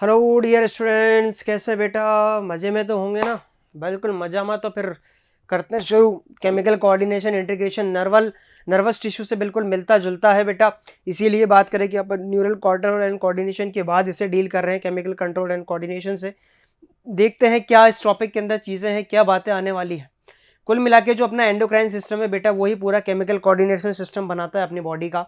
Hello dear students, कैसे बेटा? मज़े में तो होंगे ना? बिल्कुल मज़ा में। तो फिर करते हैं शुरू। Chemical coordination integration nervous tissue से बिल्कुल मिलता जुलता है बेटा। इसीलिए बात करें कि अपन न्यूरल कंट्रोल एंड कोऑर्डिनेशन के बाद इसे डील कर रहे हैं केमिकल कंट्रोल एंड कोऑर्डिनेशन से। देखते हैं क्या इस टॉपिक के अंदर चीज़ें हैं, क्या बातें आने वाली हैं। कुल मिला के जो अपना एंडोक्राइन सिस्टम है बेटा, वही पूरा केमिकल कोऑर्डिनेशन सिस्टम बनाता है अपनी बॉडी का।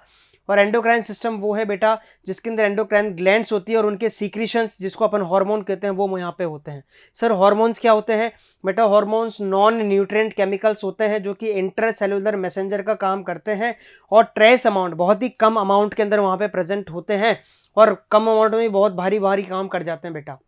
और एंडोक्राइन सिस्टम वो है बेटा जिसके अंदर एंडोक्राइन ग्लैंड्स होती है और उनके सीक्रीशंस, जिसको अपन हार्मोन कहते हैं, वो यहाँ पे होते हैं। सर हार्मोन्स क्या होते हैं बेटा? हार्मोन्स नॉन न्यूट्रिएंट केमिकल्स होते हैं जो कि इंट्रासेल्युलर मैसेंजर का काम करते हैं और ट्रेस अमाउंट, बहुत ही कम अमाउंट के अंदर वहाँ पे प्रेजेंट होते हैं और कम अमाउंट में बहुत भारी भारी काम कर जाते हैं बेटा।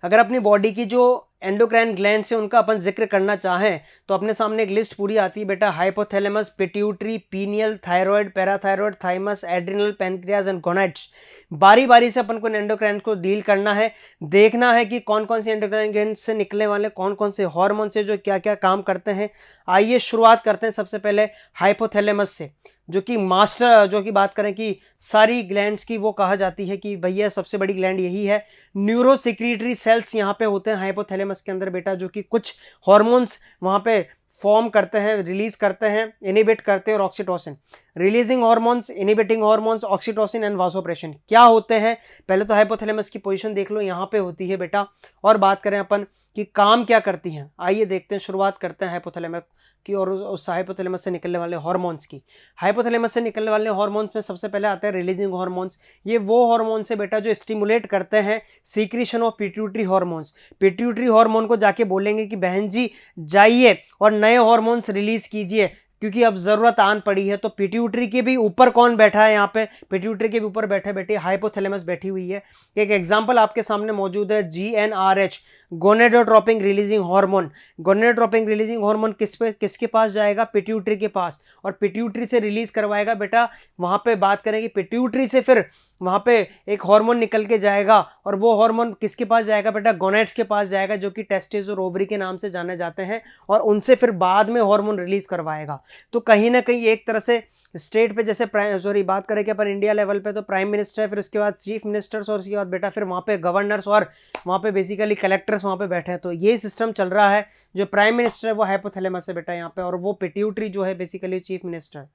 अगर अपनी बॉडी की जो एंडोक्राइन ग्लैंड से उनका अपन जिक्र करना चाहें तो अपने सामने एक लिस्ट पूरी आती है बेटा। Hypothalamus, pituitary, pineal, thyroid, parathyroid, thymus, adrenal, pancreas and gonads. बारी बारी से अपन को एंडोक्राइन को डील करना है, देखना है कि कौन कौन सी एंडोक्राइन ग्लैंड से निकलने वाले कौन कौन से हार्मोन से जो क्या क्या काम करते हैं। आइए शुरुआत करते हैं सबसे पहले हाइपोथैलेमस से, जो कि मास्टर, जो कि बात करें कि सारी ग्लैंड्स की वो कहा जाती है कि भैया सबसे बड़ी ग्लैंड यही है। न्यूरोसिक्रीटरी सेल्स यहाँ पे होते हैं हाइपोथैलेमस के अंदर बेटा, जो कि कुछ हॉर्मोन्स वहाँ पे फॉर्म करते हैं, रिलीज करते हैं, इनिबिट करते हैं। और oxytocin releasing hormones, inhibiting hormones, oxytocin and vasopressin क्या होते हैं? पहले तो हाइपोथैलेमस की पोजीशन देख लो, यहाँ पे होती है बेटा। और बात करें अपन कि काम क्या करती हैं, आइए देखते हैं। शुरुआत करते हैं हाइपोथैलेमस की और उस हाइपोथैलेमस से निकलने वाले हॉर्मोन्स की। हाइपोथैलेमस से निकलने वाले हॉर्मोन्स में सबसे पहले आता है रिलीजिंग हॉर्मोन्स। ये वो हॉर्मोन्स है बेटा जो स्टिमुलेट करते हैं secretion of pituitary hormones. Pituitary hormone को जाके बोलेंगे कि बहन जी जाइए और नए हॉर्मोन्स रिलीज कीजिए, क्योंकि अब जरूरत आन पड़ी है। तो पिट्यूटरी के भी ऊपर कौन बैठा है यहाँ पे? पिट्यूटरी के भी ऊपर बैठे बेटे हाइपोथैलेमस बैठी हुई है। एक एग्जांपल आपके सामने मौजूद है, GnRH, gonadotropin releasing hormone. Gonadotropin releasing hormone किसके पास जाएगा? पिट्यूटरी के पास। और पिट्यूटरी से रिलीज करवाएगा बेटा। वहां पे बात करें कि पिट्यूटरी से फिर वहां पे एक हार्मोन निकल के जाएगा और वो हार्मोन किसके पास जाएगा बेटा? गोनेड्स के पास जाएगा, जो कि टेस्टिस और ओवरी के नाम से जाने जाते हैं। और उनसे फिर बाद में हार्मोन रिलीज करवाएगा। तो कहीं ना कहीं एक तरह से स्टेट पे, जैसे सॉरी बात करें कि अपन इंडिया लेवल पे तो प्राइम मिनिस्टर है, फिर उसके बाद चीफ मिनिस्टर्स, और उसके बाद बेटा फिर वहाँ पे गवर्नर्स और वहाँ पे बेसिकली कलेक्टर्स वहाँ पे बैठे हैं। तो ये सिस्टम चल रहा है। जो प्राइम मिनिस्टर है वो हाइपोथैलेमस है बेटा यहाँ पे, और वो पिट्यूटरी जो है basically chief minister.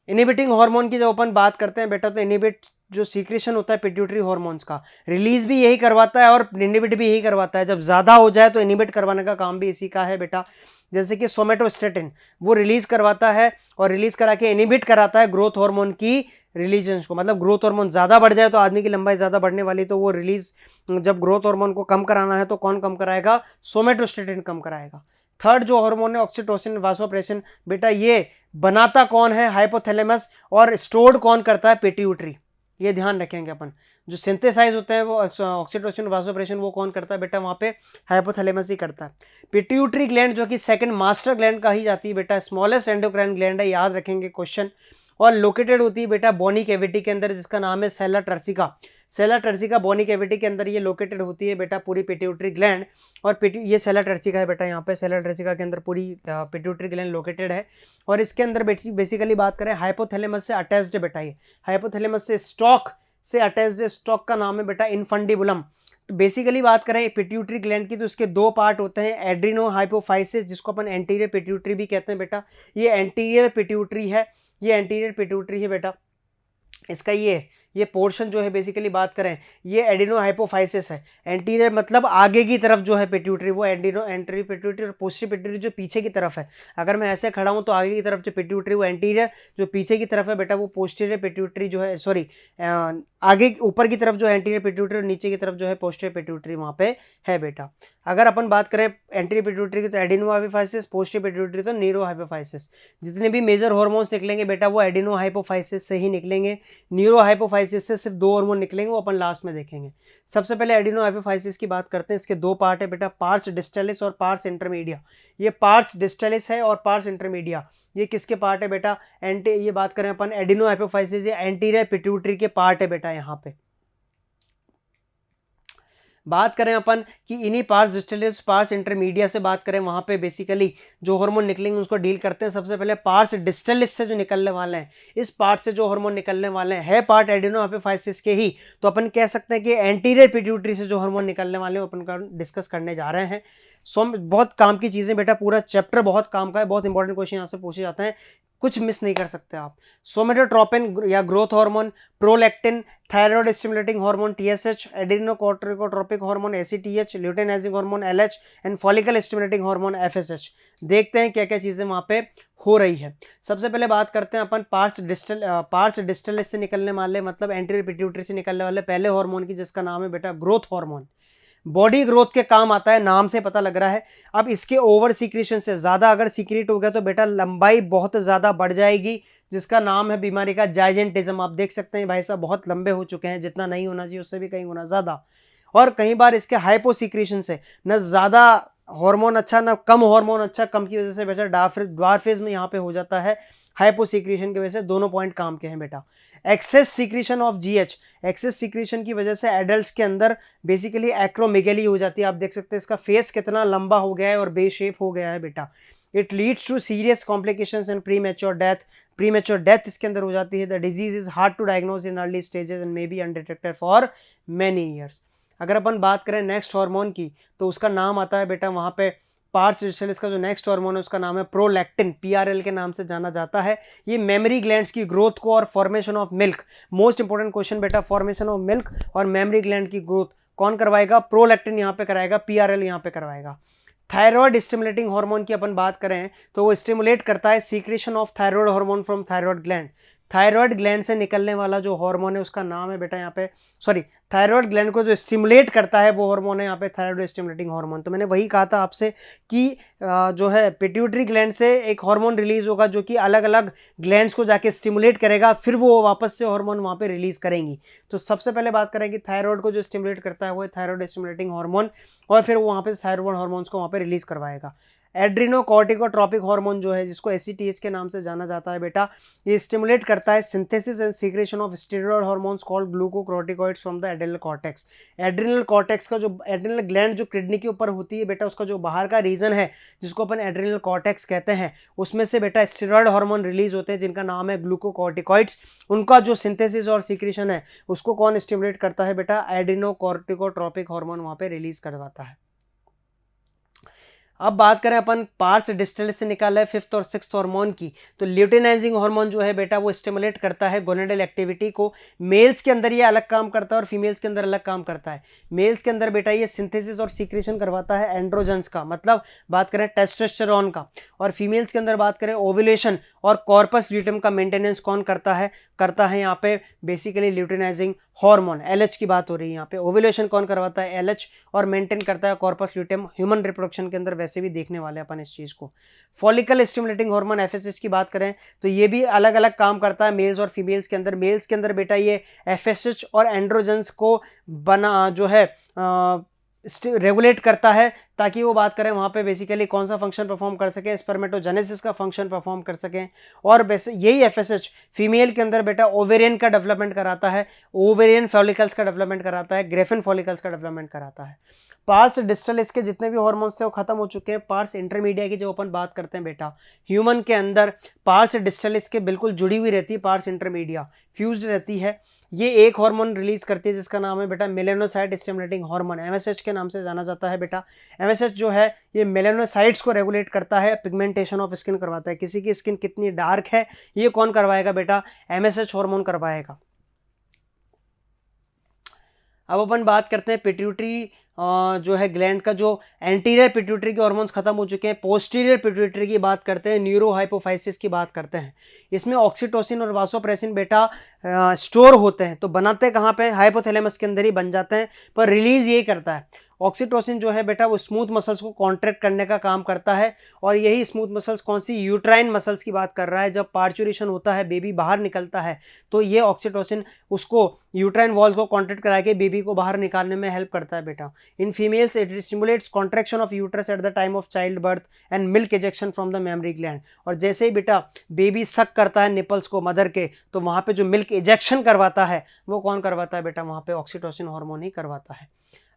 Inhibiting hormone की जब अपन बात करते हैं बेटा, तो इनिबिट जो सीक्रेशन होता है पिट्यूटरी हार्मोन्स का, रिलीज भी यही करवाता है और इनिबिट भी यही करवाता है। जब ज्यादा हो जाए तो इनिबिट करवाने का काम भी इसी का है बेटा। जैसे कि सोमेटोस्टेटिन, वो रिलीज करवाता है और रिलीज करा के इनिबिट कराता है ग्रोथ हार्मोन की रिलीजन्स को। मतलब ग्रोथ हार्मोन ज्यादा बढ़ जाए तो आदमी की लंबाई ज्यादा बढ़ने वाली, तो वो रिलीज, जब ग्रोथ हार्मोन को कम कराना है तो कौन कम कराएगा? सोमेटोस्टेटिन कम कराएगा। थर्ड जो हार्मोन है ऑक्सीटोसिन, वासोप्रेसिन, बेटा ये बनाता कौन है? हाइपोथैलेमस। और स्टोर्ड कौन करता है? पिट्यूटरी। ये ध्यान रखेंगे अपन। जो सिंथेसाइज होते हैं वो ऑक्सीटोसिन, वासोप्रेसिन, वो कौन करता है बेटा? वहां पे हाइपोथैलेमस ही करता है। पिट्यूटरी ग्लैंड जो कि सेकंड मास्टर ग्लैंड कही जाती है बेटा, स्मॉलेस्ट एंडोक्राइन ग्लैंड है, याद रखेंगे क्वेश्चन। और लोकेटेड होती है बेटा बोनी कैविटी के अंदर, जिसका नाम है सेला टर्सिका। सेला टर्सिका बोनी कैविटी के अंदर ये लोकेटेड होती है बेटा पूरी पिट्यूटरी ग्लैंड। और ये सेला टर्सिका है बेटा, यहाँ पे सेला टर्सिका के अंदर पूरी पिट्यूटरी ग्लैंड लोकेटेड है। और इसके अंदर बेसिकली बात करें हाइपोथैलेमस से अटैच्ड है बेटा। ये हाइपोथैलेमस से स्टॉक से अटैच्ड है, स्टॉक का नाम है बेटा इनफंडिबुलम। तो बेसिकली बात करें पिट्यूटरी ग्लैंड की, तो उसके दो पार्ट होते हैं, एड्रिनो हाइपोफाइसिस, जिसको अपन एंटीरियर पिट्यूटरी भी कहते हैं बेटा। ये एंटीरियर पिट्यूटरी है, ये एंटीरियर पिट्यूटरी है बेटा। इसका ये पोर्शन जो है बेसिकली बात करें, ये एडिनो हाइपोफाइसिस है। एंटीरियर मतलब आगे की तरफ जो है पिट्यूटरी, वो एंटीरियर पिट्यूटरी, और पोस्टीरियर पिट्यूटरी जो पीछे की तरफ है। अगर मैं ऐसे खड़ा हूं तो आगे की तरफ जो पिट्यूटरी वो एंटीरियर, जो पीछे की तरफ है बेटा वो पोस्टीरियर पिट्यूटरी जो है, सॉरी आगे ऊपर की तरफ जो है एंटीरियर पिट्यूटरी और नीचे की तरफ जो है पोस्टीरियर पिट्यूटरी वहां पे है बेटा। अगर अपन बात करें एंटीरियर पिट्यूटरी की तो एडिनो हाइपोफाइसिस, पोस्टीरियर पिट्यूटरी तो न्यूरो हाइपोफाइसिस। जितने भी मेजर हार्मोन्स निकलेंगे बेटा वो एडिनो हाइपोफाइसिस से ही निकलेंगे। न्यूरो हाइपोफाइसिस से सिर्फ दो हार्मोन निकलेंगे, वो अपन लास्ट में देखेंगे। सबसे पहले एडिनो हाइपोफाइसिस की बात करते हैं। इसके दो पार्ट है बेटा, पार्स डिस्टलिस और पार्स इंटरमीडिया। ये पार्स डिस्टलिस है और पार्स इंटरमीडिया ये किसके पार्ट है बेटा? ये बात करें अपन एडिनो हाइपोफाइसिस, ये एंटीरियर पिट्यूटरी के पार्ट है बेटा यहाँ पे। बात करें अपन कि इन्हीं पार्स डिस्टलिस पार्स इंटरमीडिया से बात करें, वहां पे बेसिकली जो हार्मोन निकलेंगे उसको डील करते हैं। सबसे पहले पार्स डिस्टलिस से जो निकलने वाले हैं, इस पार्ट से जो हार्मोन निकलने वाले हैं, है पार्ट एडिनो एपिफाइसिस के ही, तो अपन कह सकते हैं कि एंटीरियर पिट्यूटरी से जो हार्मोन निकलने वाले हैं अपन का डिस्कस करने जा रहे हैं। सो बहुत काम की चीजें बेटा, पूरा चैप्टर बहुत काम का है, बहुत इंपॉर्टेंट क्वेश्चन यहाँ से पूछे जाते हैं, कुछ मिस नहीं कर सकते आप। सोमेटोट्रोपिन या growth hormone, prolactin, thyroid stimulating hormone TSH, adrenocorticotropic hormone ACTH, luteinising hormone LH and follicle stimulating hormone FSH. देखते हैं क्या क्या चीजें वहां पे हो रही है। सबसे पहले बात करते हैं अपन पार्स डिस्टलिस से निकलने वाले, मतलब एंटीरियर पिट्यूटरी से निकलने वाले पहले हार्मोन की, जिसका नाम है बेटा ग्रोथ हार्मोन। बॉडी ग्रोथ के काम आता है, नाम से पता लग रहा है। अब इसके ओवर सीक्रेशन से ज्यादा अगर सीक्रेट हो गया तो बेटा लंबाई बहुत ज्यादा बढ़ जाएगी, जिसका नाम है बीमारी का जाइजेंटिज्म। आप देख सकते हैं भाई साहब बहुत लंबे हो चुके हैं, जितना नहीं होना चाहिए उससे भी कहीं गुना ज्यादा। और कई बार इसके हाइपो सीक्रेशन से न ज्यादा हार्मोन अच्छा ना कम हार्मोन अच्छा, कम की वजह से बेटा ड्वार्फिज्म यहाँ पे हो जाता है। हाइपो सीक्रेशन की वजह से दोनों पॉइंट काम के हैं बेटा। Excess secretion of GH, excess secretion की वजह से एडल्ट्स के अंदर बेसिकली एक्रोमेगेली हो जाती है। आप देख सकते हैं इसका फेस कितना लंबा हो गया है और बेशेप हो गया है बेटा। It leads to serious complications and premature death, premature death इसके अंदर हो जाती है। The disease is hard to diagnose in early stages and may be undetected for many years. अगर अपन बात करें नेक्स्ट हार्मोन की, तो उसका नाम आता है बेटा वहां पे पार्स डिस्टलिस का जो नेक्स्ट हार्मोन है उसका नाम है प्रोलैक्टिन, पीआरएल के नाम से जाना जाता है। ये मेमोरी ग्लैंड्स की ग्रोथ को और formation of milk, most important question बेटा, फॉर्मेशन ऑफ मिल्क और मेमोरी ग्लैंड की ग्रोथ कौन करवाएगा? प्रोलैक्टिन यहाँ पे कराएगा, पीआरएल यहाँ पे करवाएगा। थायराइड स्टिमुलेटिंग हार्मोन की अपन बात करें तो वो स्टिमुलेट करता है secretion of thyroid hormone from thyroid gland. Thyroid gland से निकलने वाला जो हार्मोन है उसका नाम है बेटा यहाँ पे, सॉरी, थायराइड ग्लैंड को जो स्टिमुलेट करता है वो हार्मोन है यहाँ पे थायराइड स्टिमुलेटिंग हार्मोन। तो मैंने वही कहा था आपसे कि जो है पिट्यूटरी ग्लैंड से एक हार्मोन रिलीज होगा जो कि अलग अलग ग्लैंड्स को जाके स्टिमुलेट करेगा, फिर वो वापस से हार्मोन वहाँ पे रिलीज करेंगी। तो सबसे पहले बात करें कि थायराइड को जो स्टिमुलेट करता है वो है थायराइड स्टिमुलेटिंग हार्मोन, और फिर वो वहाँ पे थायराइड हार्मोन्स को वहाँ पे रिलीज करवाएगा। एड्रेनोकोर्टिकोट्रोपिक हार्मोन जो है, जिसको एसीटीएच के नाम से जाना जाता है बेटा, ये स्टिमुलेट करता है synthesis and secretion of steroid hormones called glucocorticoids from the adrenal cortex. Adrenal cortex का जो एड्रेनल ग्लैंड जो किडनी के ऊपर होती है बेटा, उसका जो बाहर का रीजन है जिसको अपन एड्रेनल कॉर्टेक्स कहते हैं, उसमें से बेटा स्टेरॉयड हार्मोन रिलीज होते हैं जिनका नाम है ग्लूकोकोर्टिकॉइड्स। उनका जो सिंथेसिस और सीक्रेशन है उसको कौन स्टिमुलेट करता है बेटा? एड्रेनोकोर्टिकोट्रोपिक हार्मोन वहां पे रिलीज करवाता है। अब बात करें अपन पार्स डिस्टलिस से निकाला है फिफ्थ और सिक्स्थ हार्मोन की, तो ल्यूटेनाइजिंग हार्मोन जो है बेटा वो स्टिमुलेट करता है गोनेडल एक्टिविटी को। मेल्स के अंदर ये अलग काम करता है और फीमेल्स के अंदर अलग काम करता है। मेल्स के अंदर बेटा ये सिंथेसिस और सीक्रेशन करवाता है एंड्रोजन्स का, मतलब बात करें टेस्टोस्टेरोन का, और फीमेल्स के अंदर बात करें ओव्यूलेशन और कॉर्पस ल्यूटेम का मेंटेनेंस कौन करता है? करता है यहाँ पे बेसिकली ल्यूटेनाइजिंग हार्मोन। एलएच की बात हो रही है यहाँ पे, ओव्यूलेशन कौन करवाता है? एलएच, और मेंटेन करता है कॉर्पस ल्यूटेम। ह्यूमन रिप्रोडक्शन के अंदर वैसे भी देखने वाले अपन इस चीज को। फॉलिकल स्टिमुलेटिंग हार्मोन एफएसएच की बात करें तो ये भी अलग अलग काम करता है मेल्स और फीमेल्स के अंदर। मेल्स के अंदर बेटा ये एफएसएच और एंड्रोजन्स को बना जो है रेगुलेट करता है, ताकि वो बात करें वहां पे बेसिकली कौन सा फंक्शन परफॉर्म कर सके? स्पर्मेटोजेनेसिस का फंक्शन परफॉर्म कर सकें। और वैसे यही एफएसएच फीमेल के अंदर बेटा ओवेरियन का डेवलपमेंट कराता है, ओवेरियन फॉलिकल्स का डेवलपमेंट कराता है, ग्रेफिन फॉलिकल्स का डेवलपमेंट कराता है। पार्स डिस्टलिस के जितने भी हार्मोन्स थे वो खत्म हो चुके हैं। पार्स इंटरमीडिया की जो अपन बात करते हैं बेटा, ह्यूमन के अंदर पार्स डिस्टलिस के बिल्कुल जुड़ी हुई रहती है, पार्स इंटरमीडिया फ्यूज्ड रहती है। ये एक हार्मोन रिलीज करती है जिसका नाम है बेटा मेलानोसाइट स्टिमुलेटिंग हार्मोन, एमएसएच के नाम से जाना जाता है बेटा। एमएसएच जो है ये मेलानोसाइट्स को रेगुलेट करता है, पिगमेंटेशन ऑफ स्किन करवाता है। किसी की स्किन कितनी डार्क है ये कौन करवाएगा बेटा? एमएसएच हार्मोन करवाएगा। अब अपन बात करते हैं पिट्यूटरी जो है ग्लैंड का, जो एंटीरियर पिट्यूटरी के हार्मोन्स खत्म हो चुके हैं, पोस्टीरियर पिट्यूटरी की बात करते हैं, न्यूरोहाइपोफाइसिस की बात करते हैं। इसमें ऑक्सीटोसिन और वासोप्रेसिन बेटा स्टोर होते हैं, तो बनाते कहाँ पे? हाइपोथैलेमस के अंदर ही बन जाते हैं, पर रिलीज यही करता है। ऑक्सीटोसिन जो है बेटा वो स्मूथ मसल्स को कॉन्ट्रैक्ट करने का काम करता है, और यही स्मूथ मसल्स कौन सी? यूट्राइन मसल्स की बात कर रहा है। जब पार्चुरेशन होता है, बेबी बाहर निकलता है, तो ये ऑक्सीटोसिन उसको यूट्राइन वॉल को कॉन्ट्रैक्ट करा के बेबी को बाहर निकालने में हेल्प करता है बेटा। In females it stimulates contraction of uterus at the time of child birth and milk ejection from the mammary gland. और जैसे ही बेटा बेबी सक करता है निपल्स को मदर के, तो वहां पे जो मिल्क इजेक्शन करवाता है वो कौन करवाता है बेटा? वहां पे ऑक्सीटोसिन हार्मोन ही करवाता है।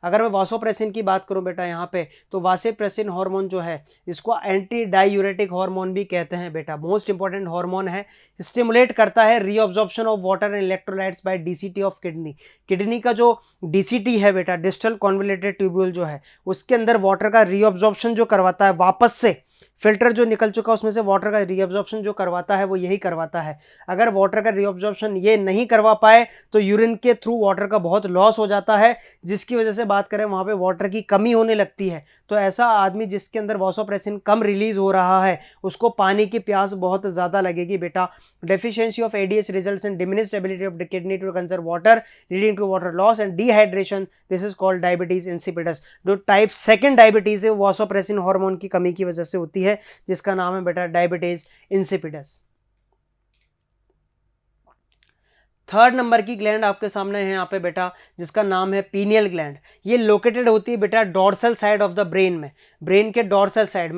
अगर मैं वासोप्रेसिन की बात करूं बेटा यहाँ पे, तो वासोप्रेसिन हार्मोन जो है इसको एंटी डायूरेटिक हार्मोन भी कहते हैं बेटा, मोस्ट इंपॉर्टेंट हार्मोन है। स्टिमुलेट करता है reabsorption of water and electrolytes by DCT of kidney. Kidney का जो डीसीटी है बेटा, डिस्टल कॉन्वोल्यूटेड ट्यूब्यूल जो है, उसके अंदर वाटर का रीअब्जॉर्प्शन जो करवाता है, वापस से फिल्टर जो निकल चुका है उसमें से वाटर का रीअब्जॉर्प्शन जो करवाता है वो यही करवाता है। अगर वाटर का रीअब्जॉर्प्शन ये नहीं करवा पाए तो यूरिन के थ्रू वाटर का बहुत लॉस हो जाता है, जिसकी वजह से बात करें वहाँ पे वाटर की कमी होने लगती है। तो ऐसा आदमी जिसके अंदर वासोप्रेसिन कम रिलीज हो रहा है उसको पानी की प्यास बहुत ज़्यादा लगेगी बेटा। Deficiency of ADH results in diminished ability of the kidney to conserve water leading to water loss and dehydration, this is called diabetes insipidus. जो टाइप 2 डायबिटीज है वो वासोप्रेसिन हार्मोन की कमी की वजह से होती है, जिसका नाम है बेटा डायबिटीज इंसिपिडस। 3rd नंबर की ग्लैंड आपके सामने है यहाँ पे बेटा, जिसका नाम है पीनियल ग्लैंड। ये लोकेटेड होती है बेटा dorsal side of the brain में, ब्रेन के डॉर्सल साइड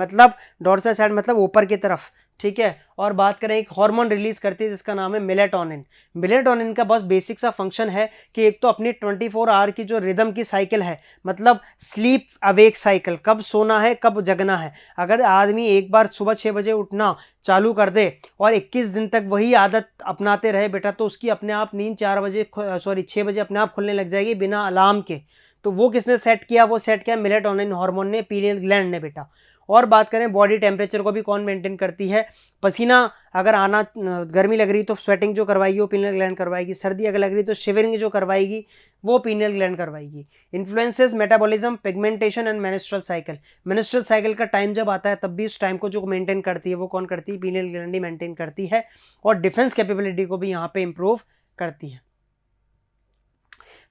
मतलब ऊपर की तरफ, ठीक है। और बात करें एक हार्मोन रिलीज करती है जिसका नाम है मेलेटोनिन। मेलेटोनिन का बस बेसिक सा फंक्शन है कि एक तो अपनी 24 आवर की जो रिदम की साइकिल है, मतलब स्लीप अवेक साइकिल, कब सोना है कब जगना है, अगर आदमी एक बार सुबह 6 बजे उठना चालू कर दे और 21 दिन तक वही आदत अपनाते रहे बेटा, तो उसकी अपने आप नींद 6 बजे अपने आप खुलने लग जाएगी बिना अलार्म के। तो वो किसने सेट किया? वो सेट किया मेलेटोनिन हार्मोन ने, पीनियल ग्लैंड ने बेटा। और बात करें बॉडी टेम्परेचर को भी कौन मेंटेन करती है? पसीना अगर आना, गर्मी लग रही तो स्वेटिंग जो करवाएगी वो पीनियल ग्लैंड करवाएगी, सर्दी अगर लग रही तो शिवरिंग जो करवाएगी वो पीनियल ग्लैंड करवाएगी। Influences metabolism, pigmentation and menstrual cycle. Menstrual cycle का टाइम जब आता है तब भी उस टाइम को जो मेंटेन करती है वो कौन करती है? पीनियल ग्लैंड ही मेंटेन करती है। और डिफेंस कैपेबिलिटी को भी यहाँ पे इंप्रूव करती है।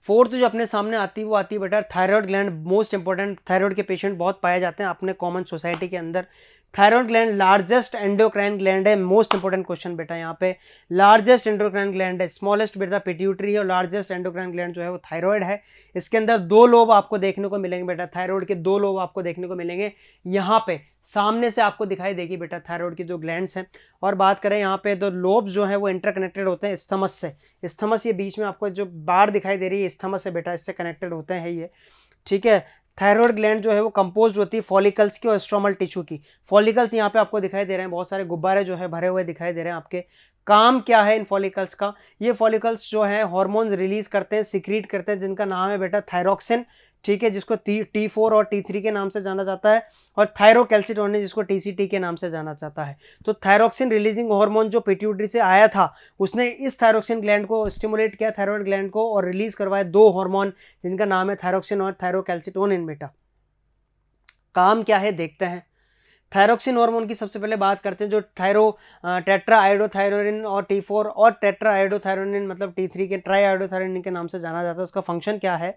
4th जो अपने सामने आती है वो आती है बेटा thyroid gland. Most important, thyroid के पेशेंट बहुत पाए जाते हैं अपने कॉमन सोसाइटी के अंदर। Thyroid gland largest endocrine gland है। मोस्ट इंपॉर्टेंट क्वेश्चन बेटा यहाँ पे, लार्जेस्ट एंडोक्राइन ग्लैंड है, स्मॉलेस्ट बेटा पिट्यूटरी है और लार्जेस्ट एंडोक्राइन ग्लैंड जो है वो थायराइड है। इसके अंदर 2 लोब आपको देखने को मिलेंगे बेटा, थायराइड के 2 लोब आपको देखने को मिलेंगे। यहाँ पे सामने से आपको दिखाई देगी बेटा थायराइड की जो ग्लैंड्स हैं। और बात करें यहाँ पे तो लोब्स जो है वो इंटरकनेक्टेड होते हैं स्थमस से। स्थमस, ये बीच में आपको जो बार दिखाई दे रही है स्थमस से बेटा, इससे कनेक्टेड होते हैं ये, ठीक है। थायराइड ग्लैंड जो है वो कंपोज्ड होती है फॉलिकल्स की और स्ट्रोमल टिश्यू की। फॉलिकल्स यहाँ पे आपको दिखाई दे रहे हैं, बहुत सारे गुब्बारे जो है भरे हुए दिखाई दे रहे हैं आपके। काम क्या है इन फॉलिकल्स का? ये फॉलिकल्स जो है हार्मोन्स रिलीज करते हैं, सिक्रीट करते हैं, जिनका नाम है बेटा थायरोक्सिन, ठीक है, जिसको T4 और T3 के नाम से जाना जाता है, और थायरोकैल्सिटोनिन जिसको TCT के नाम से जाना जाता है। तो थायरोक्सिन रिलीजिंग हार्मोन जो पिट्यूटरी से आया था उसने इस थायरोक्सिन ग्लैंड को स्टिमुलेट किया, थायराइड ग्लैंड को, और रिलीज करवाए 2 हार्मोन जिनका नाम है थायरोक्सिन और थायरोकैल्सिटोनिन बेटा। काम क्या है देखते हैं। थायरोक्सिन हार्मोन की सबसे पहले बात करते हैं, जो टेट्रा आयोडोथायरोनिन और T4 और टेट्रा आयोडोथायरोनिन मतलब T3 के ट्राई आयोडोथायरोनिन के नाम से जाना जाता है। उसका फंक्शन क्या है?